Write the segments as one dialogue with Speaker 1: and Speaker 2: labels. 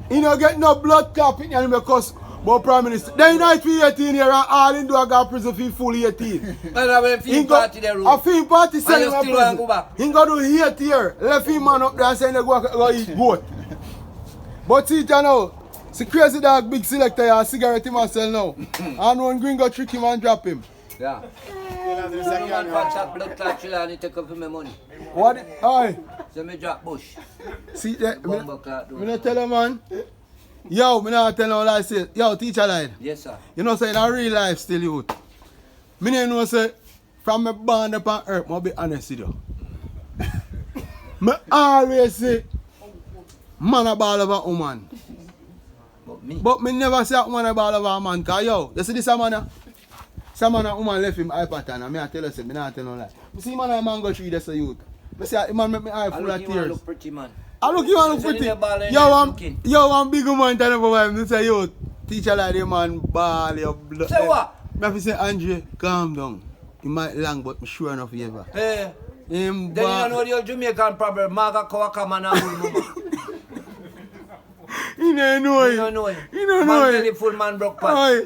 Speaker 1: He don't get no blood clot in him because but Prime Minister. Then night we 18 here and all in do I got prison for full 18.
Speaker 2: And I went film party there.
Speaker 1: A film party send him
Speaker 2: And
Speaker 1: to
Speaker 2: you still want to
Speaker 1: prison.
Speaker 2: go back?
Speaker 1: He go do 8 here. Left him man up there and say they go eat goat. But see you know, see crazy dog big selector a cigarette him and sell now. And one green go trick him and drop him.
Speaker 2: Yeah. Man for chat blood clot chill and he take up my money.
Speaker 1: What? Aye.
Speaker 2: So me drop bush.
Speaker 1: See that?
Speaker 2: Bumbo clot.
Speaker 1: Me not tell you man. Yo, me not tell you what I say. Yo, teacher line.
Speaker 2: Yes sir.
Speaker 1: You know say in a real life still youth. Me no know say from me born up on earth, I'll be honest with you. Me always say man a ball of a woman. But me never say a man a ball of a man. Cause yo, you see this a man a? Some man and woman left him eye pattern and me I tell you say, me not tell no lie. You see man and mango tree that's a youth. Me say man make me eye full of
Speaker 2: You
Speaker 1: tears.
Speaker 2: look pretty man.
Speaker 1: I look you and look pretty. Yo, I'm big woman tell him for me say yo, teacher like the man ball your blood.
Speaker 2: Say what?
Speaker 1: Me have to say Andre, calm down. He might long but me sure enough you ever.
Speaker 2: Hey.
Speaker 1: Him
Speaker 2: Then you know the old Jamaican problem, Maga Kawaka man and Mama.
Speaker 1: He don't know it.
Speaker 2: You don't know it.
Speaker 1: He don't
Speaker 2: Man
Speaker 1: know
Speaker 2: tell
Speaker 1: it.
Speaker 2: the full man broke part.
Speaker 1: Aye.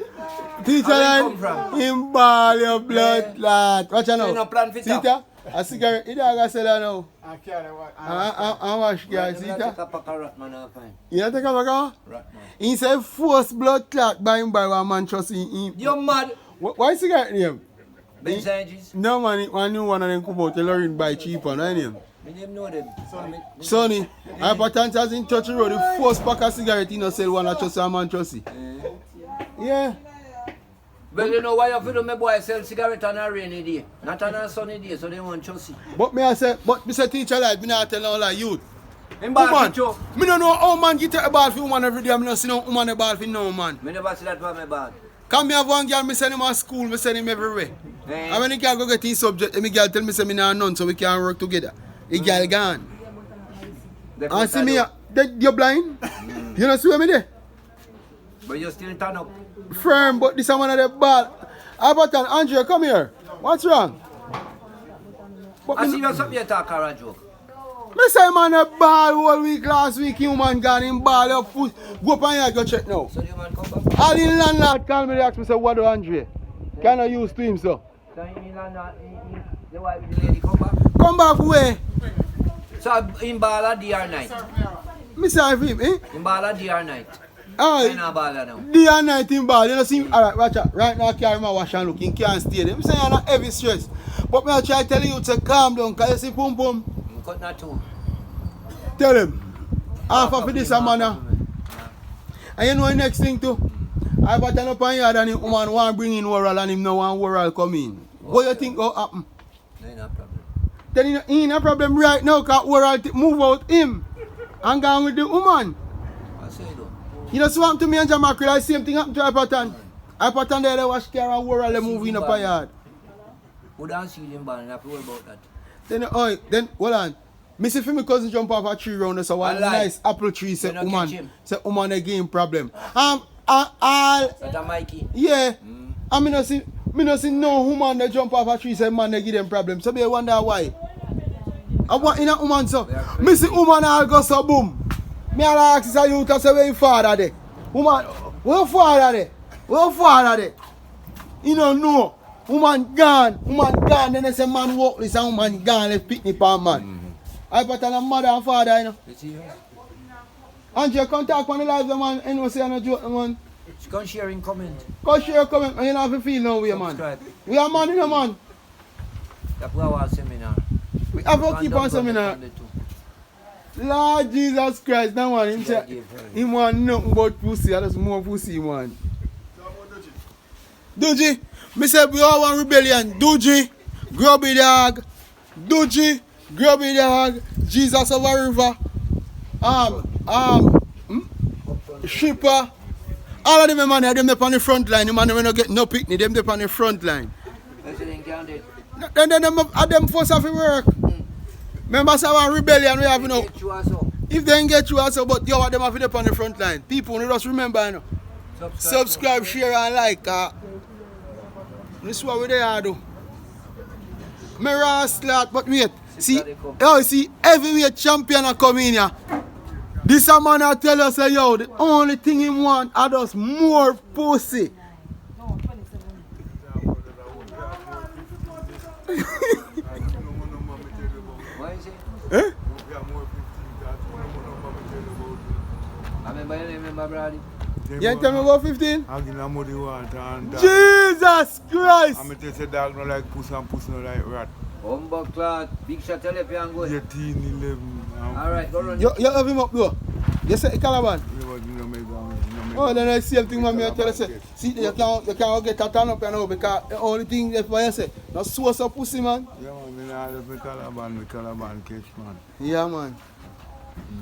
Speaker 1: Teacher
Speaker 2: Where you
Speaker 1: like
Speaker 2: come from?
Speaker 1: him ball your blood clot. Watch out
Speaker 2: So you
Speaker 1: now.
Speaker 2: no plan for
Speaker 1: See
Speaker 2: that?
Speaker 1: that? A cigarette, he don't sell that now.
Speaker 3: I can't watch.
Speaker 1: I wash guys, see
Speaker 2: You take
Speaker 1: that?
Speaker 2: a pack of rat man and fine.
Speaker 1: You don't take a back out?
Speaker 2: Rat man.
Speaker 1: He said force blood clot by him by one man trust him.
Speaker 2: You mad?
Speaker 1: Why cigarette name?
Speaker 2: Ben Sanchez?
Speaker 1: No man, one new one of them come out the Lorraine buy cheaper, no name.
Speaker 2: Me name know them.
Speaker 1: Sonny, hypertension has in touch road, the first pack of cigarette he no sell one at trust a man trust it. Yeah.
Speaker 2: But you know why you feel my boy sell cigarette on a rainy day, not on a sunny day, so they want chusy.
Speaker 1: But me I say, but me say teacher like, me not tell no like youth.
Speaker 2: In bad
Speaker 1: Woman,
Speaker 2: picture.
Speaker 1: me don't know how man get a ball for woman every day, me no see no woman a ball for no man.
Speaker 2: Me never see that for my bad.
Speaker 1: Come me have one girl, me send him to school, me send him everywhere. And when the girl go get his subject, me girl tell me say me not none so we can work together. The girl gone. And see me, you blind? You know see where me there?
Speaker 2: But you still turn up.
Speaker 1: Firm, but this is one of the ball. Alberton, Andrea, come here. What's wrong? But
Speaker 2: I
Speaker 1: me,
Speaker 2: see you something you talk a joke.
Speaker 1: me say man a ball whole week last week, human gone in ball up foot. Go up and here, go check now.
Speaker 2: So the man come back.
Speaker 1: All the landlord call me, they ask me say, what do Andre? Can I use to him so?
Speaker 2: So he land the wife the lady come back.
Speaker 1: Come back where?
Speaker 2: So in ball a day or night.
Speaker 1: Me say him, eh?
Speaker 2: In ball a day or night. I
Speaker 1: Alright.
Speaker 2: know ball now.
Speaker 1: Day and night in ball, you know see him. Alright, watch out. Right now I carry my wash and look, he can't stay there. Me say you're not heavy stress. But me I try to tell you to calm down, cause you see pum pum.
Speaker 2: Cut not two.
Speaker 1: Tell him. Half of this a man. And you know the next thing too? I got an up on yard and the woman want to bring in Worrell and him no want Worrell come in. What you think will happen?
Speaker 2: No, no problem.
Speaker 1: Then he ain't a problem right now because Worrell move out him and gone with the woman.
Speaker 2: I say though.
Speaker 1: You know what happened to me and John Mackerel? The same thing happened to Hyperton. Hyperton there they wash car and Worrell they move in up on yard.
Speaker 2: Who don't see them ball and I feel about that.
Speaker 1: Then hold on. Me see for my cousin jump off a tree round so one nice apple tree say
Speaker 2: You no catch
Speaker 1: woman
Speaker 2: him?
Speaker 1: say woman a game problem.
Speaker 2: That a Mikey.
Speaker 1: Yeah. I me no see no woman that jump off a tree say man they give them problem. So me wonder why. I want in a woman so. Me see woman all go so boom. Me all ask is a youth to say where your father there. Woman, where your father there? Where your father there? You don't know. Woman gone, then they say man walk this and woman gone, let's pick me for man. I put on a mother and father, you know.
Speaker 2: You see her?
Speaker 1: Andrea, come talk on the live, the man, and say no joke, man.
Speaker 2: She can share in comment.
Speaker 1: Come share comment, and you don't have to feel no way, man.
Speaker 2: Subscribe.
Speaker 1: We are man, you know, man.
Speaker 2: That's why our seminar.
Speaker 1: We have to keep on seminar. Lord Jesus Christ, that one, him say, he want nothing but pussy, and that's more pussy, man. Duji, me say we all want rebellion. Duji, grubby dog. Duji, grubby dog. Jesus of a river. Shipper. All of them man, them up on the front line. The man when not get no picnic, them up on the front line. Then them force have to work. Remember say one rebellion we have, you know. If they ain't get you also, but you them have it up on the front line. People you just remember, you know. Subscribe, share and like. This is what we there do. Me slot, but wait. See, heavyweight champion are coming here. This a man I tell us, say, yo, the only thing he want are just more pussy.
Speaker 2: What is it?
Speaker 1: Eh?
Speaker 2: I remember your name, remember, Brady?
Speaker 1: You tell me about 15?
Speaker 3: I give them money water and
Speaker 1: Jesus Christ!
Speaker 3: I'm tell the dog no like puss and puss no like rat.
Speaker 2: Humble clot, big shot, tell you if you ain't good.
Speaker 3: 18, 11.
Speaker 2: Alright, go run.
Speaker 1: You have him up though. You say Calaban. Oh, then I see everything man me tell you say. See you can't get a turn up you know because the only thing that for you say, no source of pussy man.
Speaker 3: Yeah man, I love me Calaban catch man.
Speaker 1: Yeah man.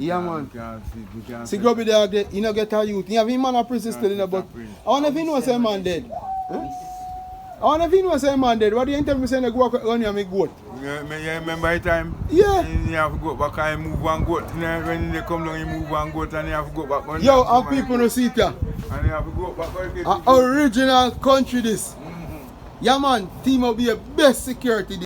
Speaker 1: Yeah man.
Speaker 3: We can't
Speaker 1: See Grubby dog there, you know get a youth. You have him man a prison still in the but I wonder if he knows say man dead. I wonder if he knows say man dead. What do you tell me saying they go walk around here and goat?
Speaker 3: You remember the time?
Speaker 1: Yeah.
Speaker 3: You have to go back and move one goat. When they come down, you move one goat and you have to go back.
Speaker 1: Yo, and people no see it here.
Speaker 3: And you have to go back.
Speaker 1: Original country this. Yeah man, team will be a best security.